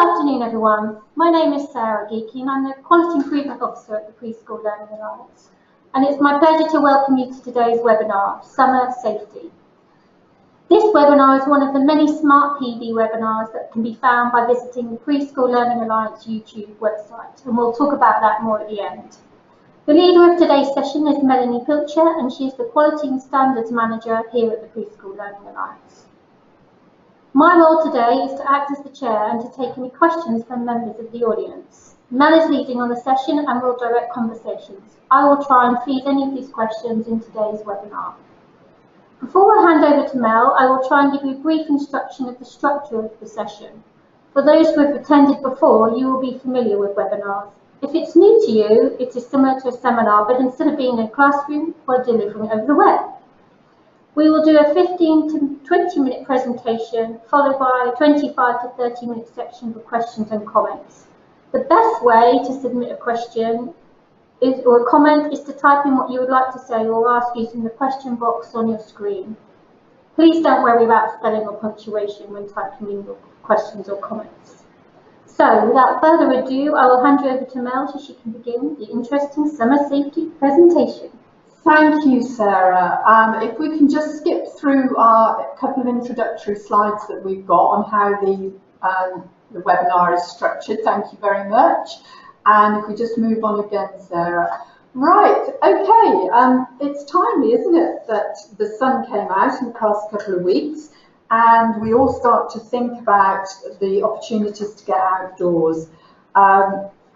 afternoon, everyone. My name is Sarah Geeky and I'm the Quality Improvement Officer at the Preschool Learning Alliance. And it's my pleasure to welcome you to today's webinar, Summer Safety. This webinar is one of the many smart PD webinars that can be found by visiting the Preschool Learning Alliance YouTube website, and we'll talk about that more at the end. The leader of today's session is Melanie Pilcher, and she's the Quality and Standards Manager here at the Preschool Learning Alliance. My role today is to act as the chair and to take any questions from members of the audience. Mel is leading on the session and will direct conversations. I will try and feed any of these questions in today's webinar. Before I hand over to Mel, I will try and give you a brief instruction of the structure of the session. For those who have attended before, you will be familiar with webinars. If it's new to you, it is similar to a seminar, but instead of being in a classroom, we're delivering over the web. We will do a 15 to 20 minute presentation, followed by a 25 to 30 minute section for questions and comments. The best way to submit a question or a comment is to type in what you would like to say or ask using the question box on your screen. Please don't worry about spelling or punctuation when typing in your questions or comments. So, without further ado, I will hand you over to Mel so she can begin the interesting summer safety presentation. Thank you, Sarah. If we can just skip through our couple of introductory slides that we've got on how the webinar is structured. Thank you very much. And if we just move on again, Sarah. Right, okay, it's timely, isn't it, that the sun came out in the past couple of weeks and we all start to think about the opportunities to get outdoors.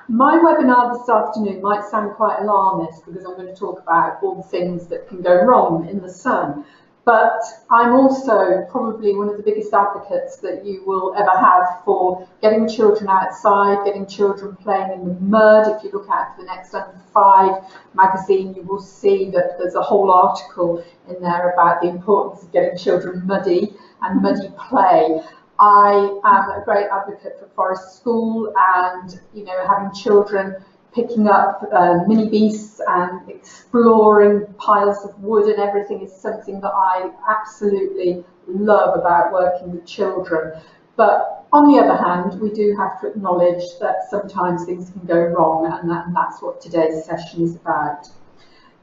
My webinar this afternoon might sound quite alarmist because I'm going to talk about all the things that can go wrong in the sun, but I'm also probably one of the biggest advocates that you will ever have for getting children outside, getting children playing in the mud. If you look out for the next Under 5 magazine, you will see that there's a whole article in there about the importance of getting children muddy and muddy play. I am a great advocate for forest school and, you know, having children picking up mini beasts and exploring piles of wood and everything is something that I absolutely love about working with children. But on the other hand, we do have to acknowledge that sometimes things can go wrong, and that's what today's session is about.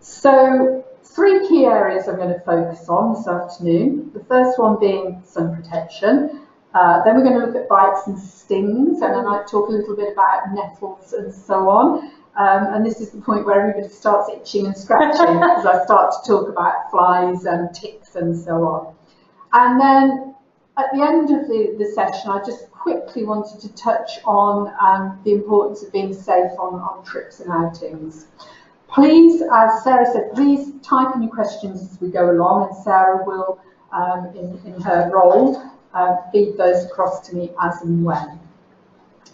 So 3 key areas I'm going to focus on this afternoon. The first one being sun protection. Then we're going to look at bites and stings, and then I might talk a little bit about nettles and so on. And this is the point where everybody starts itching and scratching as I start to talk about flies and ticks and so on. And then at the end of the session, I just quickly wanted to touch on the importance of being safe on trips and outings. Please, as Sarah said, please type in your questions as we go along, and Sarah will, in her role, feed those across to me as and when.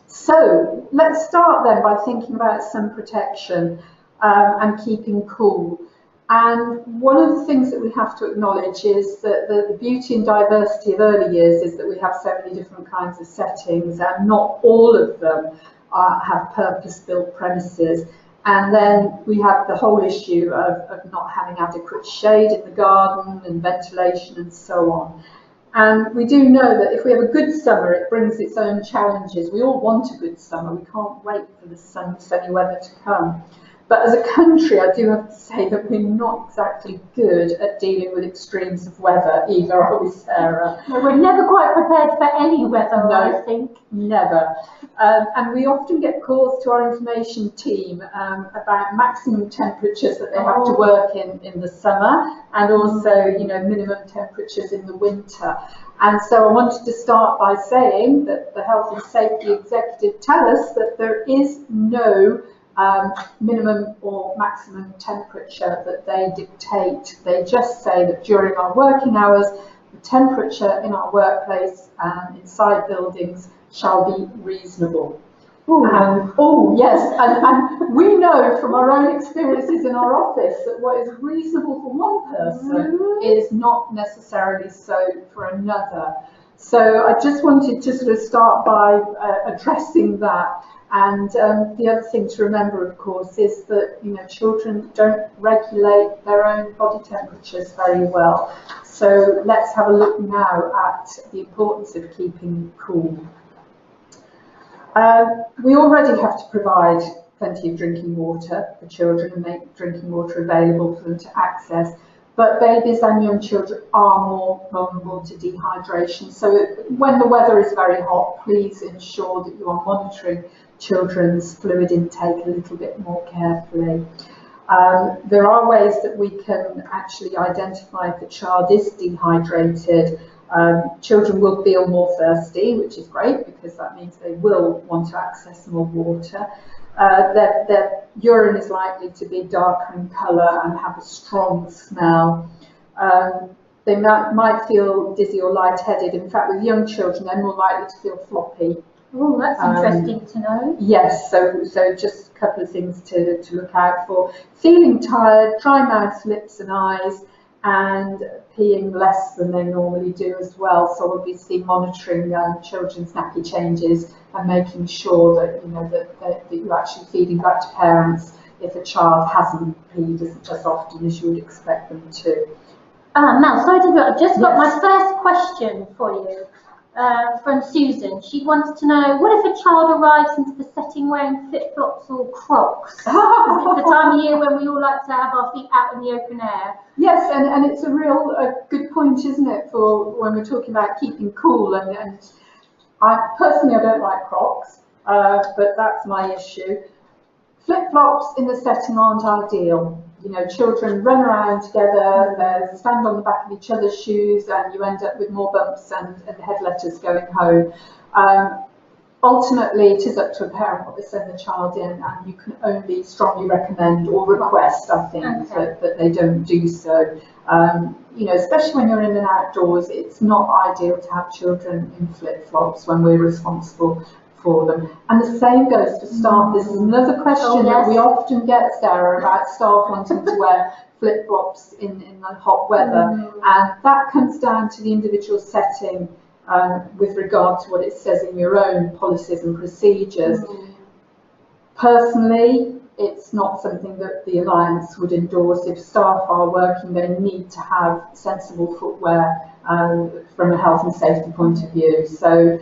So let's start then by thinking about sun protection and keeping cool. And one of the things that we have to acknowledge is that the beauty and diversity of early years is that we have so many different kinds of settings, and not all of them have purpose-built premises. And then we have the whole issue of not having adequate shade in the garden and ventilation and so on. And we do know that if we have a good summer, it brings its own challenges. We all want a good summer. We can't wait for the sunny weather to come. But as a country, I do have to say that we're not exactly good at dealing with extremes of weather either, are we, Sarah? No, we're never quite prepared for any weather, no, I think. Never. And we often get calls to our information team about maximum temperatures that they have to work in the summer, and also, you know, minimum temperatures in the winter. And so I wanted to start by saying that the Health and Safety Executive tell us that there is no minimum or maximum temperature that they dictate. They just say that during our working hours, the temperature in our workplace and inside buildings shall be reasonable. Oh yes, and we know from our own experiences in our office that what is reasonable for one person is not necessarily so for another. So I just wanted to sort of start by addressing that. And the other thing to remember, of course, is that, you know, children don't regulate their own body temperatures very well. So let's have a look now at the importance of keeping cool. We already have to provide plenty of drinking water for children and make drinking water available for them to access. But babies and young children are more vulnerable to dehydration. So when the weather is very hot, please ensure that you are monitoring children's fluid intake a little bit more carefully. There are ways that we can actually identify if the child is dehydrated. Children will feel more thirsty, which is great because that means they will want to access more water. Their urine is likely to be darker in colour and have a strong smell. They might feel dizzy or lightheaded. In fact, with young children, they're more likely to feel floppy. Oh, that's interesting to know. Yes, so just a couple of things to look out for. Feeling tired, dry mouth, lips and eyes, and peeing less than they normally do as well. So obviously monitoring children's nappy changes and making sure that that you're actually feeding back to parents if a child hasn't peed as often as you would expect them to. Mel, sorry to interrupt. I've just got my first question for you from Susan. She wants to know, what if a child arrives into the setting wearing flip-flops or Crocs? It's the time of year when we all like to have our feet out in the open air. Yes, and it's a real good point, isn't it, for when we're talking about keeping cool. And I personally don't like Crocs, but that's my issue. Flip-flops in the setting aren't ideal. Children run around together, they stand on the back of each other's shoes, and you end up with more bumps and head letters going home. Ultimately, it is up to a parent what they send the child in, and you can only strongly recommend or request, I think, that they don't do so. Especially when you're in and outdoors, it's not ideal to have children in flip-flops when we're responsible for them. And the same goes for staff. This is another question that we often get, Sarah, about staff wanting to wear flip-flops in the hot weather. And that comes down to the individual setting with regard to what it says in your own policies and procedures. Personally, it's not something that the Alliance would endorse. If staff are working, they need to have sensible footwear from a health and safety point of view. So,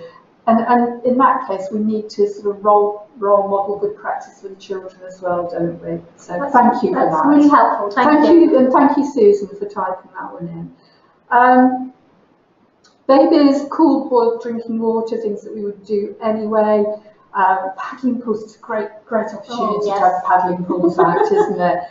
and in that case, we need to sort of role model good practice for the children as well, don't we? So thank you for that. That's really helpful. Thank you. And thank you, Susan, for typing that one in. Babies, cool boiled drinking water, things that we would do anyway. Paddling pools is a great opportunity to have paddling pools out, isn't it?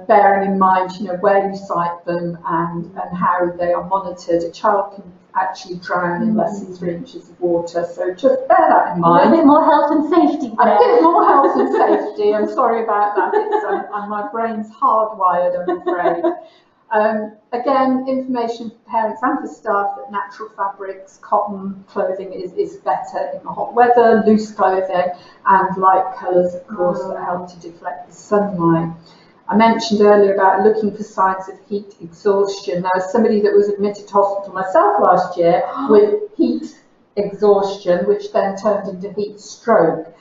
Bearing in mind, where you site them and how they are monitored. A child can actually drown in less than 3 inches of water, so just bear that in mind. A bit more health and safety there. A bit more health and safety. I'm sorry about that. It's, my brain's hardwired, I'm afraid. Again, information for parents and for staff that natural fabrics, cotton clothing is better in the hot weather, loose clothing and light colours, of course, that help to deflect the sunlight. I mentioned earlier about looking for signs of heat exhaustion. Now, as somebody that was admitted to hospital myself last year with heat exhaustion, which then turned into heat stroke,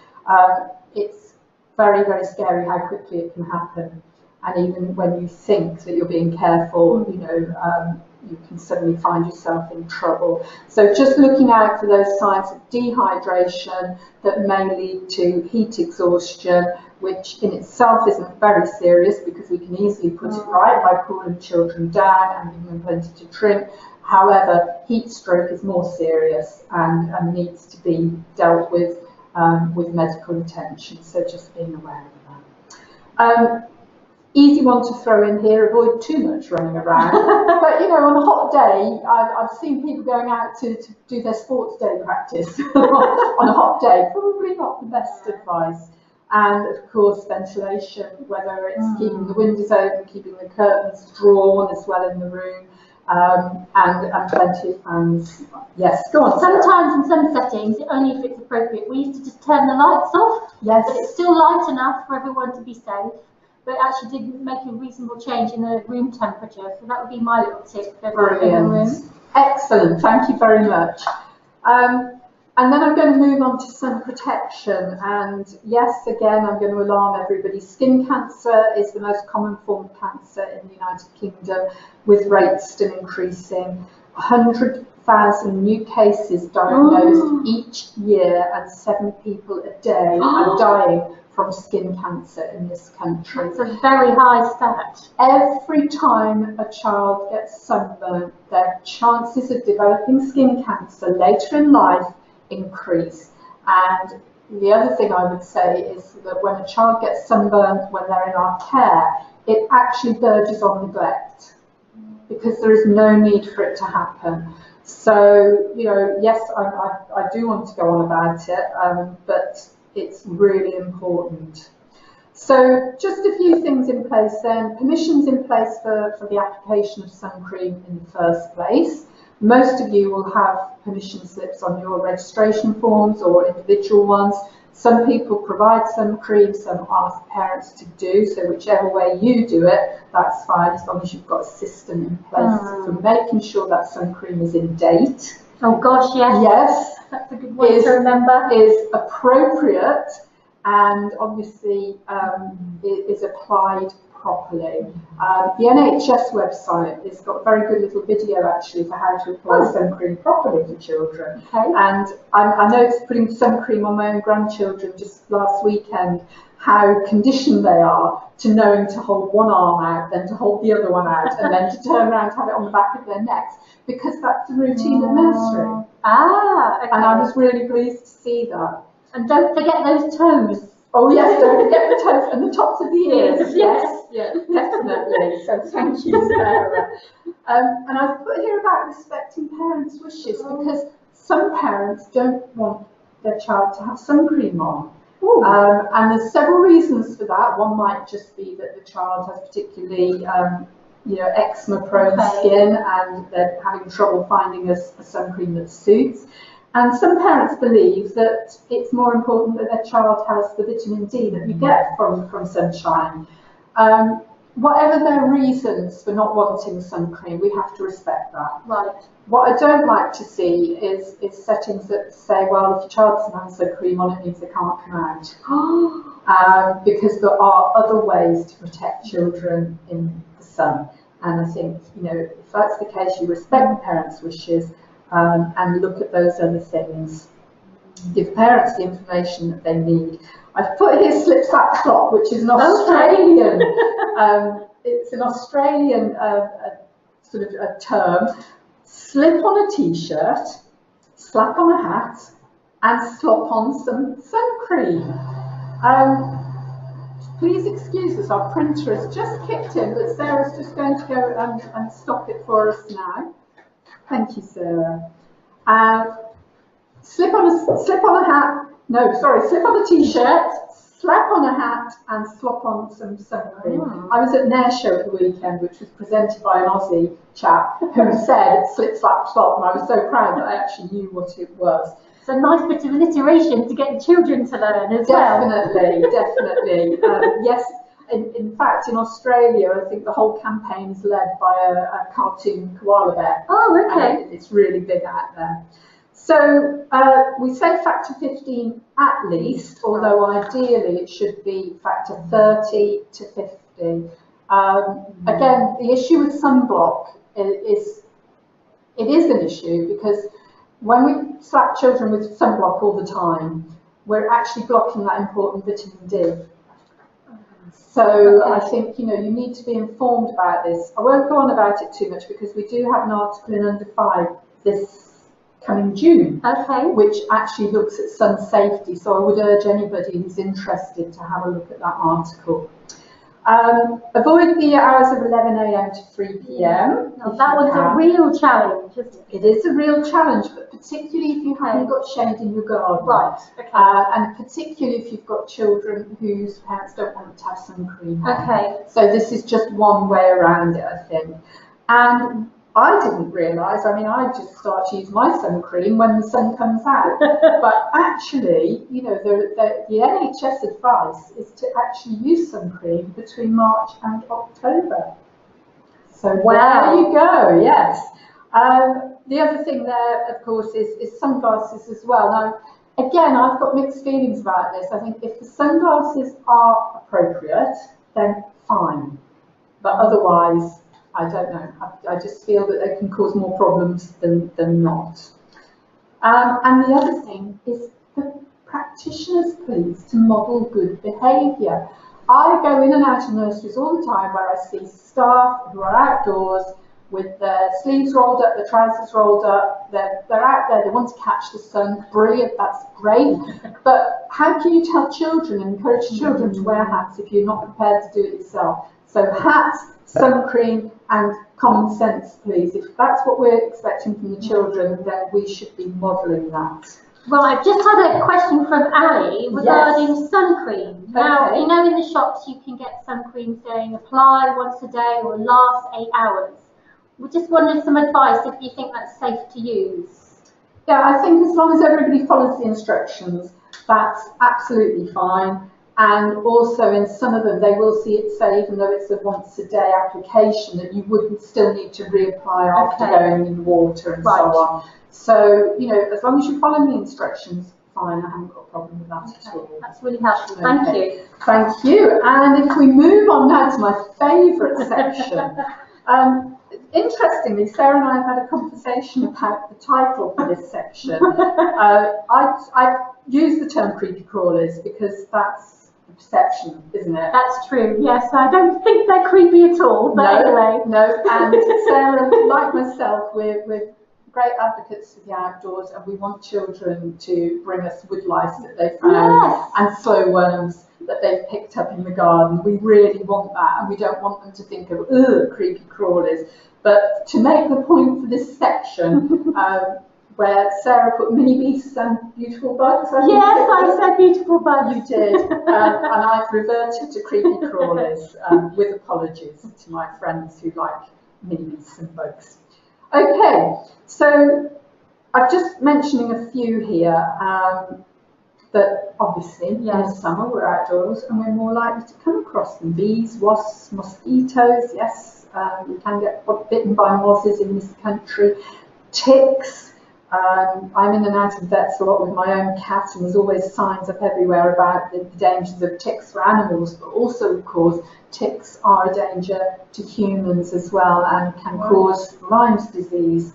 it's very, very scary how quickly it can happen. And even when you think that you're being careful, you can suddenly find yourself in trouble. So just looking out for those signs of dehydration that may lead to heat exhaustion, which in itself isn't very serious because we can easily put it right by cooling children down and giving them plenty to drink. However, heat stroke is more serious and needs to be dealt with medical attention. So just being aware of that. Easy one to throw in here, avoid too much running around. But on a hot day, I've seen people going out to do their sports day practice on a hot day. Probably not the best advice. And of course, ventilation, whether it's keeping the windows open, keeping the curtains drawn as well in the room, and plenty of fans. Yes, go on. Sometimes in some settings, only if it's appropriate, we used to just turn the lights off. Yes. But it's still light enough for everyone to be safe. But actually did make a reasonable change in the room temperature. So that would be my little tip for everyone in the room. Excellent, thank you very much. And then I'm going to move on to sun protection. And yes, again, I'm going to alarm everybody. Skin cancer is the most common form of cancer in the United Kingdom, with rates still increasing. 100,000 100,000 new cases diagnosed each year, and 7 people a day are dying from skin cancer in this country. That's a very high stat. Every time a child gets sunburned, their chances of developing skin cancer later in life increase. And the other thing I would say is that when a child gets sunburned when they're in our care, it actually verges on neglect, because there is no need for it to happen. So, you know, yes, I do want to go on about it, but it's really important. So just a few things in place then. Permissions in place for the application of sun cream in the first place. Most of you will have permission slips on your registration forms or individual ones. Some people provide sun cream, some ask parents to do, so whichever way you do it, that's fine, as long as you've got a system in place for making sure that sun cream is in date. Oh gosh, yes. Yes. That's a good one to remember. Is appropriate, and obviously is applied properly. The NHS website has got a very good little video actually for how to apply sun cream properly for children. Okay. And I noticed putting sun cream on my own grandchildren just last weekend, how conditioned they are to knowing to hold one arm out, then to hold the other one out, and then to turn around and have it on the back of their necks, because that's the routine at nursery. Ah, okay. And I was really pleased to see that. And don't forget those toes. Oh yes, don't forget the toes and the tops of the ears. Yes. Yes, definitely. So thank you, Sarah. And I've put here about respecting parents' wishes, because some parents don't want their child to have sun cream on. And there's several reasons for that. One might just be that the child has particularly eczema-prone skin, and they're having trouble finding a sun cream that suits. And some parents believe that it's more important that their child has the vitamin D that you get from sunshine. Whatever their reasons for not wanting sun cream, we have to respect that. Right. What I don't like to see is settings that say, well, if your child doesn't have sun cream on, it means they can't come out. Because there are other ways to protect children in the sun. And I think, you know, if that's the case, you respect the parents' wishes, and look at those other things. Give parents the information that they need. I've put here slip, slap, flop, which is an Australian. It's an Australian sort of a term. Slip on a t-shirt, slap on a hat, and slop on some sun cream. Please excuse us, our printer has just kicked in, but Sarah's just going to go and stop it for us now. Thank you, Sarah. Slip on a hat. No, sorry, slip on a t-shirt, slap on a hat, and slop on some sun cream. I was at Nair Show at the weekend, which was presented by an Aussie chap who said slip, slap, slop, and I was so proud that I actually knew what it was. It's a nice bit of alliteration to get the children to learn as well. Definitely. Yes. In fact, in Australia, I think the whole campaign is led by a cartoon koala bear. Oh, okay. It's really big out there. So we say factor 15 at least, although ideally it should be factor 30 to 50. Again, the issue with sunblock is an issue, because when we slap children with sunblock all the time, we're actually blocking that important vitamin D. So I think, you need to be informed about this. I won't go on about it too much, because we do have an article in Under 5 this coming June, which actually looks at sun safety. So I would urge anybody who's interested to have a look at that article. Avoid the hours of 11 AM to 3 PM. Now, that was a real challenge, isn't it? It is a real challenge, but particularly if you haven't got shade in your garden. Right, okay. And particularly if you've got children whose parents don't want to have sun cream on. Okay. So this is just one way around it, I think. And I didn't realise, I just start to use my sun cream when the sun comes out. But actually, the NHS advice is to actually use sun cream between March and October. So there you go, yes. The other thing there, of course, is sunglasses as well. Now, again, I've got mixed feelings about this. I think if the sunglasses are appropriate, then fine. But otherwise, I don't know. I just feel that they can cause more problems than not. And the other thing is for practitioners, please, to model good behaviour. I go in and out of nurseries all the time where I see staff who are outdoors with their sleeves rolled up, their trousers rolled up, they're out there, they want to catch the sun, brilliant, that's great. But how can you tell children and encourage children to wear hats if you're not prepared to do it yourself? So hats, sun cream and common sense, please. If that's what we're expecting from the children, then we should be modelling that. Right, I've just had a question from Ali regarding sun cream. Now, you know in the shops you can get sun cream saying apply once a day or last 8 hours. We just wanted some advice if you think that's safe to use. Yeah, I think as long as everybody follows the instructions, that's absolutely fine. And also in some of them, they will see it say, even though it's a once a day application, that you wouldn't still need to reapply after going in the water and so on. So, you know, as long as you're following the instructions, fine, I haven't got a problem with that at all. That's really helpful, thank you. Thank you. And if we move on now to my favourite section. Interestingly, Sarah and I have had a conversation about the title for this section. I use the term creepy crawlers because that's the perception, isn't it? That's true, yes. I don't think they're creepy at all, but anyway. No, and Sarah, like myself, we're great advocates for the outdoors, and we want children to bring us woodlice that they found and slow worms that they've picked up in the garden. We really want that, and we don't want them to think of, ugh, creepy crawlers. But to make the point for this section, where Sarah put mini beasts and beautiful bugs. I said beautiful bugs. You did, and I've reverted to creepy crawlers with apologies to my friends who like mini beasts and bugs. Okay, so I'm just mentioning a few here. That obviously in the summer we're outdoors and we're more likely to come across them. Bees, wasps, mosquitoes, yes, we can get bitten by mosses in this country. Ticks, I'm in and out of vets a lot with my own cat, and there's always signs up everywhere about the dangers of ticks for animals, but also of course ticks are a danger to humans as well and can cause Lyme's disease,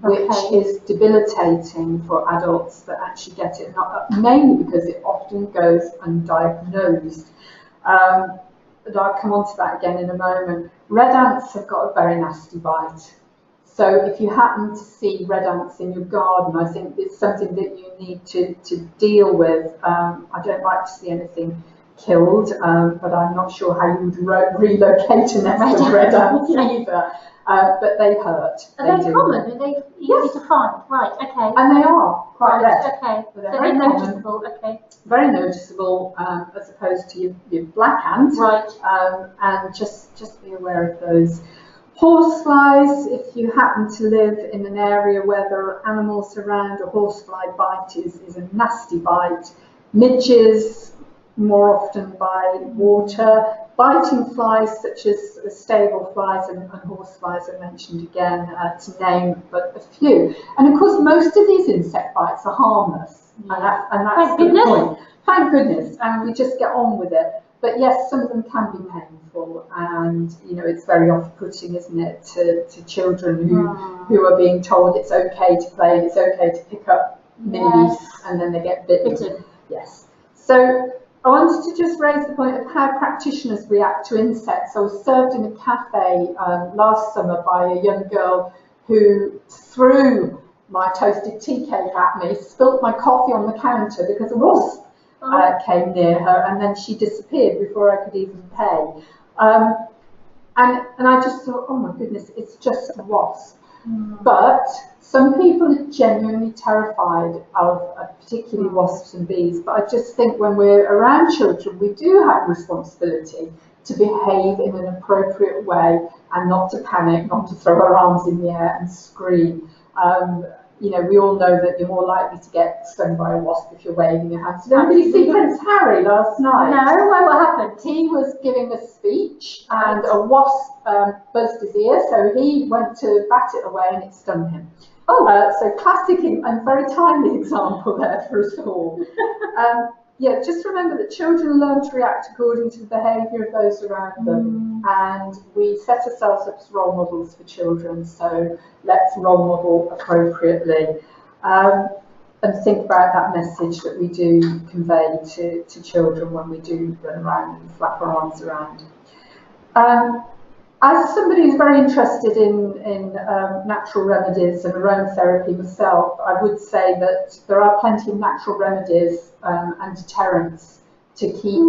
which is debilitating for adults that actually get it, mainly because it often goes undiagnosed. But I'll come on to that again in a moment. Red ants have got a very nasty bite. So if you happen to see red ants in your garden, I think it's something that you need to deal with. I don't like to see anything killed, but I'm not sure how you would relocate a nest of red ants either. But they hurt. Are they common? Are they easy to find? Right, okay. And they are quite rare. Okay, But they're very noticeable, okay. Very noticeable as opposed to your black ant. Right. And just be aware of those. Horseflies, if you happen to live in an area where there are animals around, a horsefly bite is a nasty bite. Midges, more often by water. Biting flies such as stable flies and horseflies are mentioned again, to name but a few. And of course most of these insect bites are harmless, and that's the point. Thank goodness, and we just get on with it. But yes, some of them can be painful, and you know it's very off-putting, isn't it, to children who are being told it's okay to play and it's okay to pick up mini beasts, and then they get bitten. Yes. So I wanted to just raise the point of how practitioners react to insects. I was served in a cafe last summer by a young girl who threw my toasted tea cake at me, spilt my coffee on the counter because a wasp came near her, and then she disappeared before I could even pay. And I just thought, oh my goodness, it's just a wasp. But some people are genuinely terrified of particularly wasps and bees, but I just think when we're around children, we do have a responsibility to behave in an appropriate way and not to panic, not to throw our arms in the air and scream. You know, we all know that you're more likely to get stung by a wasp if you're waving your hands. Did anybody see Prince Harry last night? No, what happened? He was giving a speech and a wasp buzzed his ear, so he went to bat it away and it stung him. So classic and very timely example there for us all. yeah, just remember that children learn to react according to the behaviour of those around them, and we set ourselves up as role models for children, so let's role model appropriately. And think about that message that we do convey to children when we do run around and flap our arms around. As somebody who's very interested in natural remedies and aromatherapy myself, I would say that there are plenty of natural remedies and deterrents to keep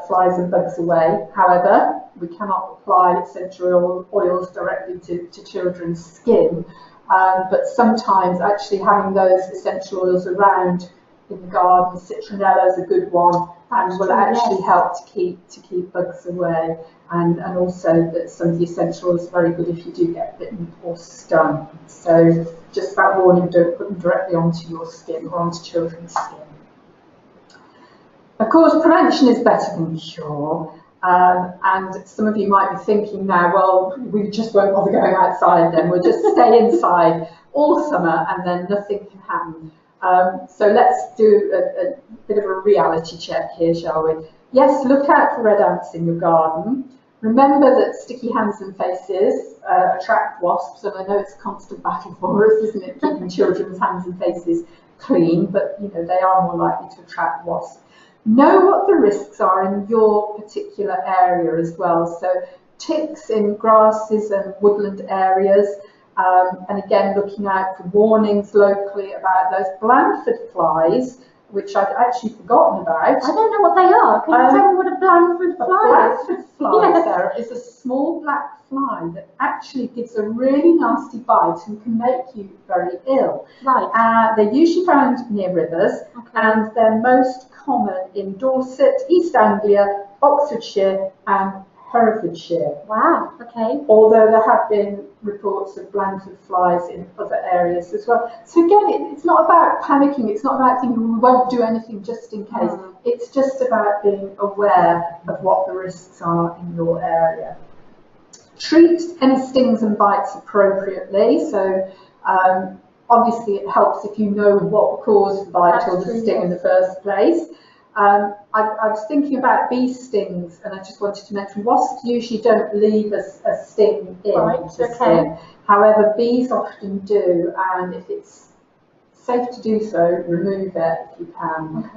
flies and bugs away. However, we cannot apply essential oils directly to children's skin, but sometimes actually having those essential oils around in the garden, citronella is a good one, and will actually help to keep bugs away. And also that some of the essential oils are very good if you do get bitten or stung. So just that warning, don't put them directly onto your skin or onto children's skin. Of course, prevention is better than cure. And some of you might be thinking now, well, we just won't bother going outside then, we'll just stay inside all summer and then nothing can happen. So let's do a bit of a reality check here, shall we? Yes, look out for red ants in your garden. Remember that sticky hands and faces attract wasps, and I know it's a constant battle for us, isn't it, keeping children's hands and faces clean, but you know, they are more likely to attract wasps. Know what the risks are in your particular area as well. So ticks in grasses and woodland areas, and again looking out for warnings locally about those Blandford flies, which I'd actually forgotten about. I don't know what they are. Can you tell me what a Blandford fly is? Blandford fly, Sarah, is a small black fly that actually gives a really nasty bite and can make you very ill. Right. They're usually found near rivers, and they're most common in Dorset, East Anglia, Oxfordshire and Herefordshire. Wow, okay. Although there have been reports of Blandford flies in other areas as well. So again, it's not about panicking, it's not about thinking we won't do anything just in case. It's just about being aware of what the risks are in your area. Treat any stings and bites appropriately. So obviously it helps if you know what caused the bite or the sting in the first place. I was thinking about bee stings, and I just wanted to mention wasps usually don't leave a sting in the skin. However, bees often do, and if it's safe to do so, remove it if you can.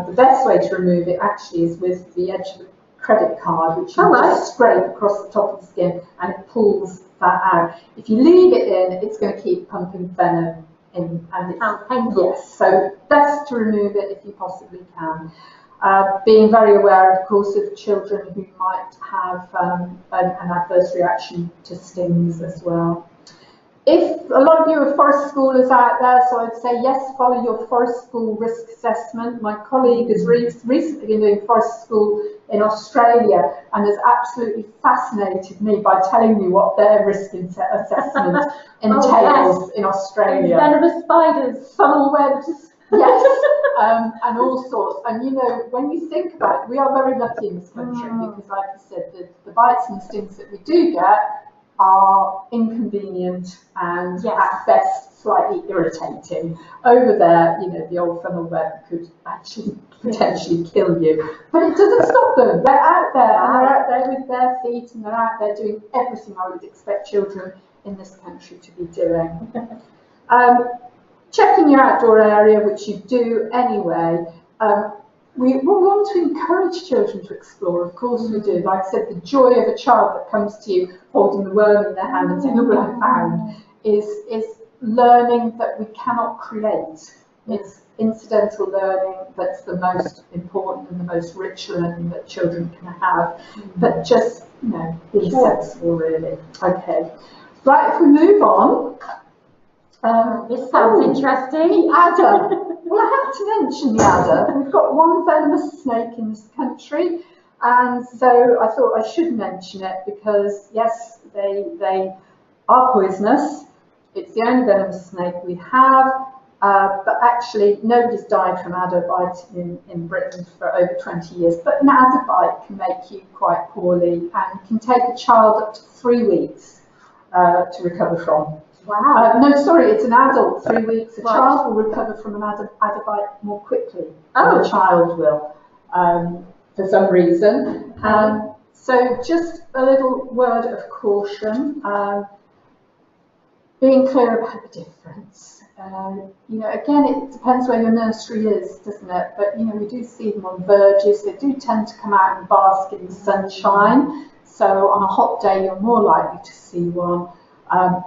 The best way to remove it actually is with the edge of a credit card, which you just scrape across the top of the skin, and it pulls that out. If you leave it in, it's going to keep pumping venom in, and it's painful. Yes, so best to remove it if you possibly can. Being very aware, of course, of children who might have an adverse reaction to stings as well. If a lot of you are forest schoolers out there, so I'd say yes, follow your forest school risk assessment. My colleague has recently been doing forest school in Australia and has absolutely fascinated me by telling me what their risk assessment entails in Australia. Venomous spiders, funnel webs. Yes, and all sorts. And you know, when you think about it, we are very lucky in this country because, like I said, the bites and stings that we do get are inconvenient and at best slightly irritating. Over there, you know, the old funnel web could actually potentially kill you, but it doesn't stop them. They're out there, and they're out there with their feet, and they're out there doing everything I would expect children in this country to be doing. Checking your outdoor area, which you do anyway. We want to encourage children to explore, of course we do. Like I said, the joy of a child that comes to you holding the worm in their hand and saying, look what I found, is learning that we cannot create. It's incidental learning that's the most important and the most rich learning that children can have. But just, you know, be sensible, really. Okay. Right, if we move on. This sounds interesting. The adder. Well, I have to mention the adder. We've got one venomous snake in this country, and so I thought I should mention it because, yes, they are poisonous. It's the only venomous snake we have, but actually nobody's died from adder biting in Britain for over 20 years. But an adder bite can make you quite poorly and can take a child up to 3 weeks to recover from. Wow. No, sorry, it's an adult, 3 weeks. A Right. child will recover from an adder bite more quickly Oh. than a child will, for some reason. So just a little word of caution, being clear about the difference. You know, again, it depends where your nursery is, doesn't it? But, you know, we do see them on verges. They do tend to come out and bask in the sunshine. So on a hot day, you're more likely to see one.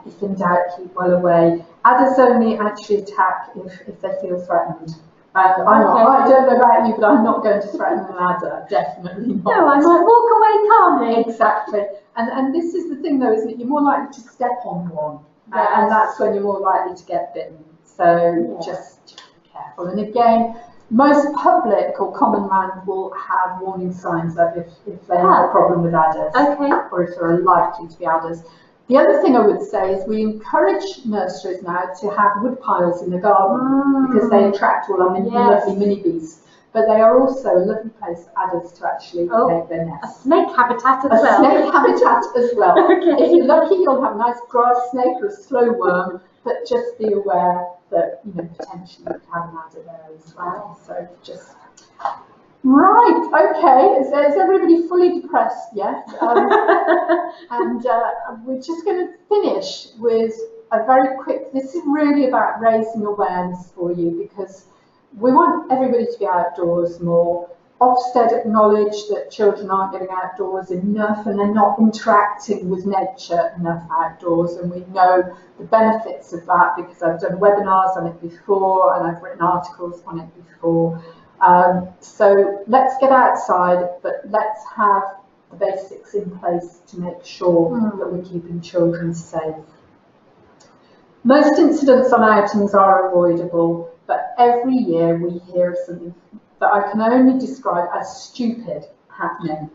If in doubt, keep well away. Adders only actually attack if they feel threatened. I don't know about you, but I'm not going to threaten an adder, definitely not. No, I might walk away calmly. Exactly. And this is the thing though, isn't it? You're more likely to step on one. Yes. And that's when you're more likely to get bitten. So just be careful. And again, most public or common land will have warning signs up if they have a problem with adders, or if there are likely to be adders. The other thing I would say is we encourage nurseries now to have wood piles in the garden because they attract all our lovely mini bees. But they are also a lovely place for adders to actually make their nests. A snake habitat as well. A snake habitat as well. Okay. If you're lucky, you'll have a nice grass snake or a slow worm, but just be aware that, you know, potentially you could have an adder there as well. So just... Right, okay, is everybody fully depressed yet? And we're just going to finish with a very quick, this is really about raising awareness for you because we want everybody to be outdoors more. Ofsted acknowledge that children aren't getting outdoors enough and they're not interacting with nature enough outdoors, and we know the benefits of that because I've done webinars on it before and I've written articles on it before. So let's get outside, but let's have the basics in place to make sure that we're keeping children safe. Most incidents on outings are avoidable, but every year we hear of something that I can only describe as stupid happening.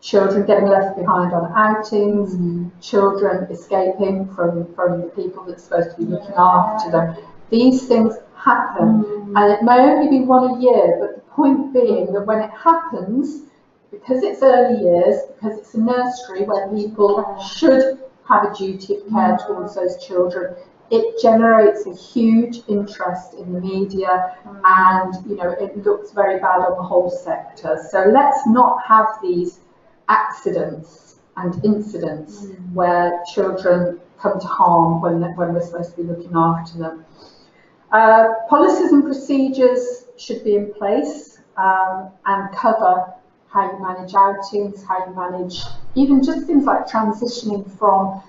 Children getting left behind on outings, children escaping from the people that's supposed to be looking after them. These things happen, and it may only be one a year, but the point being that when it happens, because it's early years, because it's a nursery where people should have a duty of care towards those children, it generates a huge interest in the media, and you know, it looks very bad on the whole sector. So let's not have these accidents and incidents where children come to harm when we're supposed to be looking after them. Policies and procedures should be in place and cover how you manage outings, how you manage even just things like transitioning from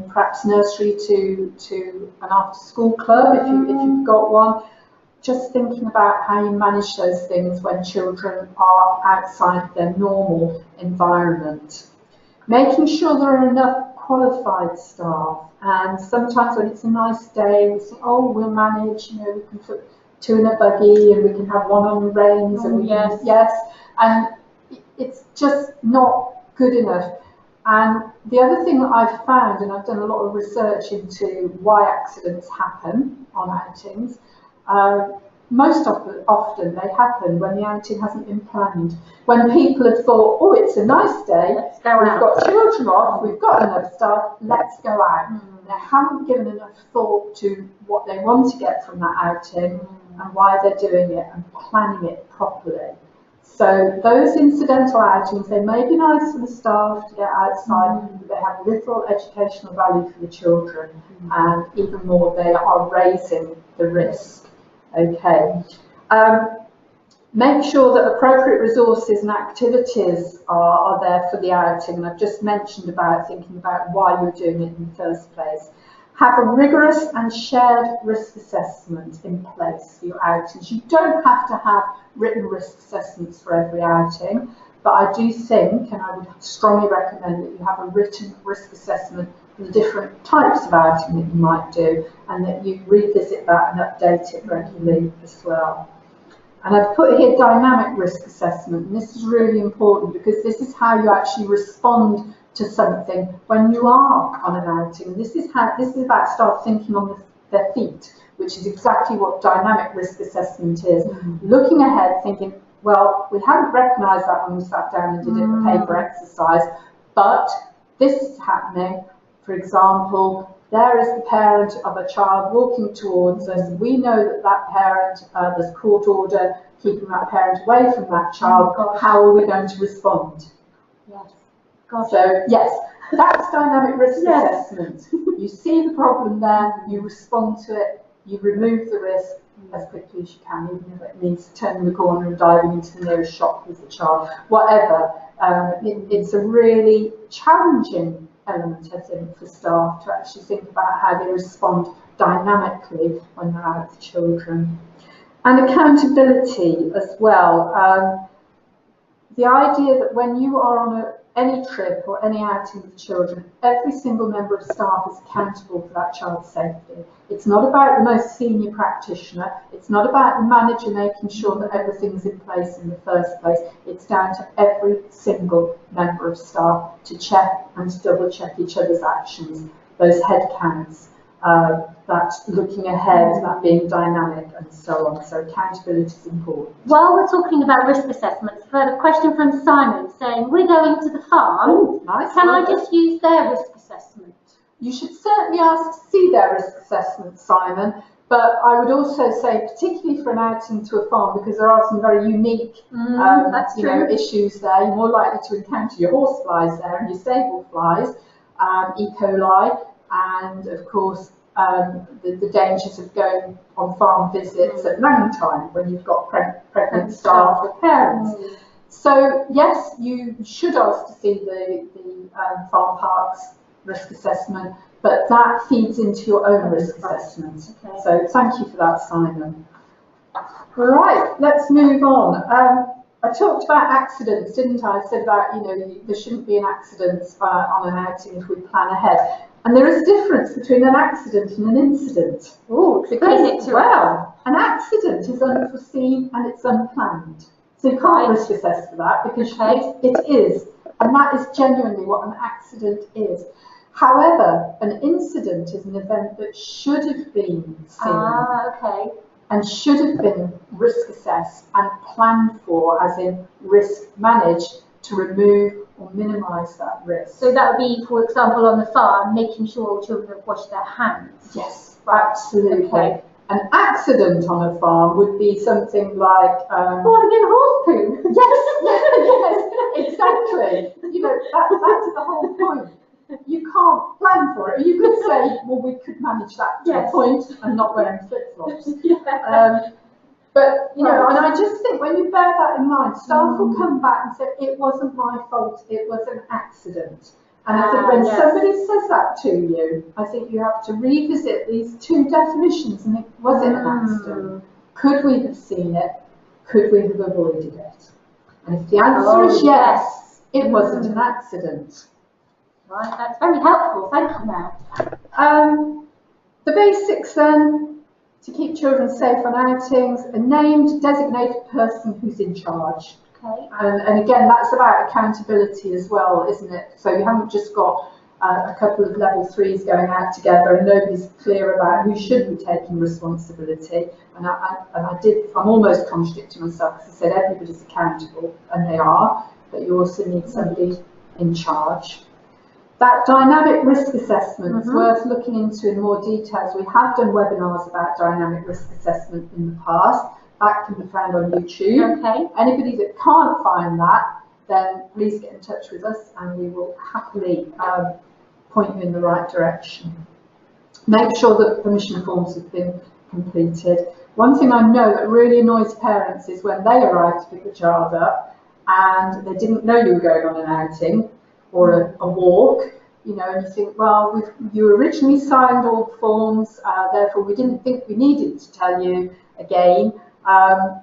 perhaps nursery to an after-school club if you've got one. Just thinking about how you manage those things when children are outside their normal environment. Making sure there are enough qualified staff, and sometimes when it's a nice day we think, oh, we'll manage, you know, we can put 2 in a buggy and we can have 1 on the reins, and and it's just not good enough. And the other thing that I've found, and I've done a lot of research into why accidents happen on outings, most often they happen when the outing hasn't been planned. When people have thought, oh, it's a nice day, we've got children off, we've got enough staff, let's go out. They haven't given enough thought to what they want to get from that outing and why they're doing it and planning it properly. So those incidental outings, they may be nice for the staff to get outside, but they have little educational value for the children, and even more, they are raising the risk. Okay. Make sure that appropriate resources and activities are there for the outing, and I've just mentioned about thinking about why you're doing it in the first place. Have a rigorous and shared risk assessment in place for your outings. You don't have to have written risk assessments for every outing, but I do think, and I would strongly recommend, that you have a written risk assessment for the different types of outing that you might do, and that you revisit that and update it regularly as well. And I've put here dynamic risk assessment, and this is really important because this is how you actually respond to something when you are on an outing. This is about start thinking on their feet, which is exactly what dynamic risk assessment is. Looking ahead, thinking, well, we hadn't recognised that when we sat down and did a paper exercise, but this is happening. For example, there is the parent of a child walking towards us. We know that that parent, there's court order keeping that parent away from that child. How are we going to respond? Yes. So, yes, that's dynamic risk assessment. You see the problem there, you respond to it, you remove the risk as quickly as you can, even if it means turning the corner and diving into the nearest shop with the child. Whatever. It's a really challenging element, I think, for staff to actually think about how they respond dynamically when they're out with children. And accountability as well. The idea that when you are on any trip or any outing with children, every single member of staff is accountable for that child's safety. It's not about the most senior practitioner. It's not about the manager making sure that everything's in place in the first place. It's down to every single member of staff to check and to double check each other's actions, those head counts, that looking ahead, that being dynamic and so on. So accountability is important. While we're talking about risk assessments, I've had a question from Simon saying, we're going to the farm. Oh, nice. Can I just use their risk assessment? You should certainly ask to see their risk assessment, Simon, but I would also say, particularly for an outing to a farm, because there are some very unique issues there. You're more likely to encounter your horse flies there and your stable flies, E. coli, and of course the dangers of going on farm visits at night time when you've got pregnant staff or parents. So yes, you should ask to see the farm parks risk assessment, but that feeds into your own risk assessment. Okay. So thank you for that, Simon. Right, let's move on. I talked about accidents, didn't I? I said about, there shouldn't be an accident on an outing if we plan ahead. And there is a difference between an accident and an incident. Oh, explain it to us. An accident is unforeseen and it's unplanned. So you can't risk assess for that because it is. And that is genuinely what an accident is. However, an incident is an event that should have been seen. And should have been risk assessed and planned for, as in risk managed, to remove or minimise that risk. So that would be, for example, on the farm, making sure all children have washed their hands. Yes, absolutely. Okay. An accident on a farm would be something like falling in horse poo. Yes, exactly. That's the whole point. You can't plan for it. You could say, well, we could manage that to a point and not wearing flip-flops. But, and I just think when you bear that in mind, staff will come back and say, it wasn't my fault, it was an accident. And I think when somebody says that to you, I think you have to revisit these two definitions and think, was it an accident? Could we have seen it? Could we have avoided it? And if the answer is yes, it wasn't an accident. Right, that's very helpful. Thank you, Mel. The basics then, to keep children safe on outings, a named designated person who's in charge. Okay. And again, that's about accountability as well, isn't it? So you haven't just got a couple of level 3s going out together and nobody's clear about who should be taking responsibility. And I'm almost contradicting myself because I said everybody's accountable, and they are, but you also need somebody in charge. That dynamic risk assessment is worth looking into in more details. We have done webinars about dynamic risk assessment in the past. That can be found on YouTube. Okay. Anybody that can't find that, then please get in touch with us and we will happily point you in the right direction. Make sure that permission forms have been completed. One thing I know that really annoys parents is when they arrive to pick the child up and they didn't know you were going on an outing or a walk, and you think, well, you originally signed all the forms, therefore we didn't think we needed to tell you again,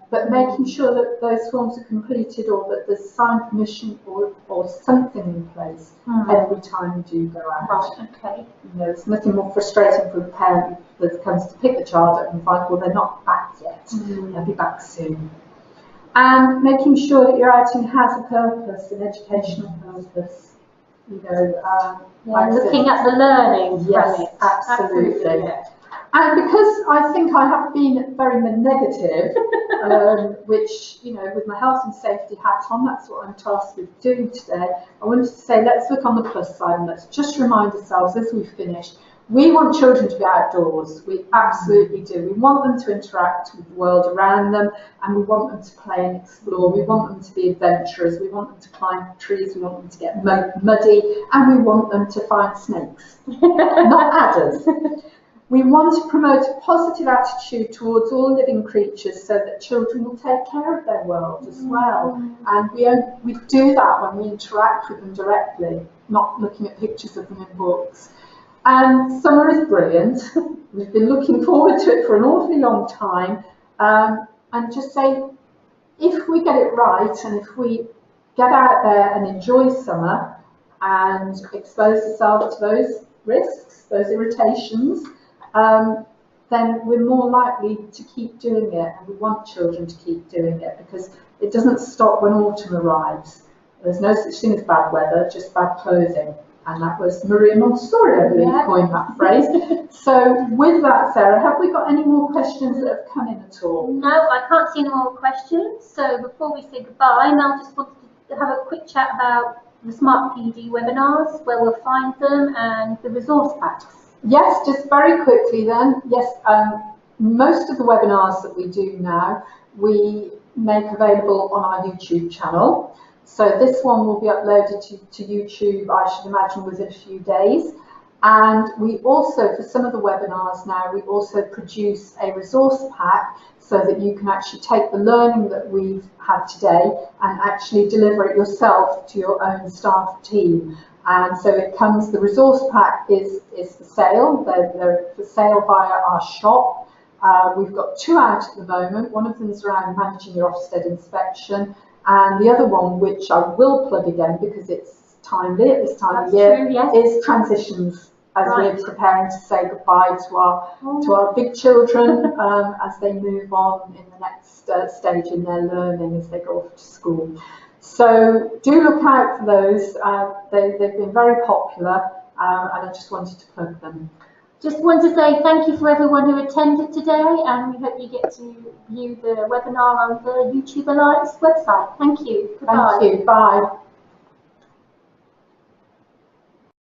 but making sure that those forms are completed or that there's signed permission or something in place every time you do go out. Right, okay. There's nothing more frustrating for a parent that comes to pick the child up and find, well, they're not back yet, they'll be back soon. And making sure that your outing has a purpose, an educational purpose. Looking at the learning from it. Absolutely. Yeah. And because I think I have been very negative, which, with my health and safety hat on, that's what I'm tasked with doing today, I wanted to say, let's look on the plus side and let's just remind ourselves as we finish, We want children to be outdoors. We absolutely do. We want them to interact with the world around them, and we want them to play and explore. We want them to be adventurous. We want them to climb trees. We want them to get muddy, and we want them to find snakes, not adders. We want to promote a positive attitude towards all living creatures so that children will take care of their world as well. And we do that when we interact with them directly, not looking at pictures of them in books. And summer is brilliant. We've been looking forward to it for an awfully long time. And just say, if we get it right and if we get out there and enjoy summer and expose ourselves to those risks, those irritations, then we're more likely to keep doing it, and we want children to keep doing it because it doesn't stop when autumn arrives. There's no such thing as bad weather, just bad clothing. And that was Maria Montessori, I believe, coined that phrase. So with that, Sarah, have we got any more questions that have come in at all? No, I can't see any more questions. So before we say goodbye, Mel just wanted to have a quick chat about the Smart PD webinars, where we'll find them, and the resource packs. Yes, just very quickly then. Yes, most of the webinars that we do now, we make available on our YouTube channel. So this one will be uploaded to YouTube, I should imagine, within a few days. And we also, for some of the webinars now, we also produce a resource pack so that you can actually take the learning that we've had today and actually deliver it yourself to your own staff team. And so it comes, the resource pack is for sale. They're for sale via our shop. We've got 2 out at the moment. One of them is around managing your Ofsted inspection. And the other one, which I will plug again because it's timely at this time of year, true, yes. is transitions, as we're preparing to say goodbye to our big children as they move on in the next stage in their learning as they go off to school. So do look out for those. They've been very popular, and I just wanted to plug them. Just want to say thank you for everyone who attended today, and we hope you get to view the webinar on the YouTube Alliance website. Thank you. Goodbye. Thank you. Bye.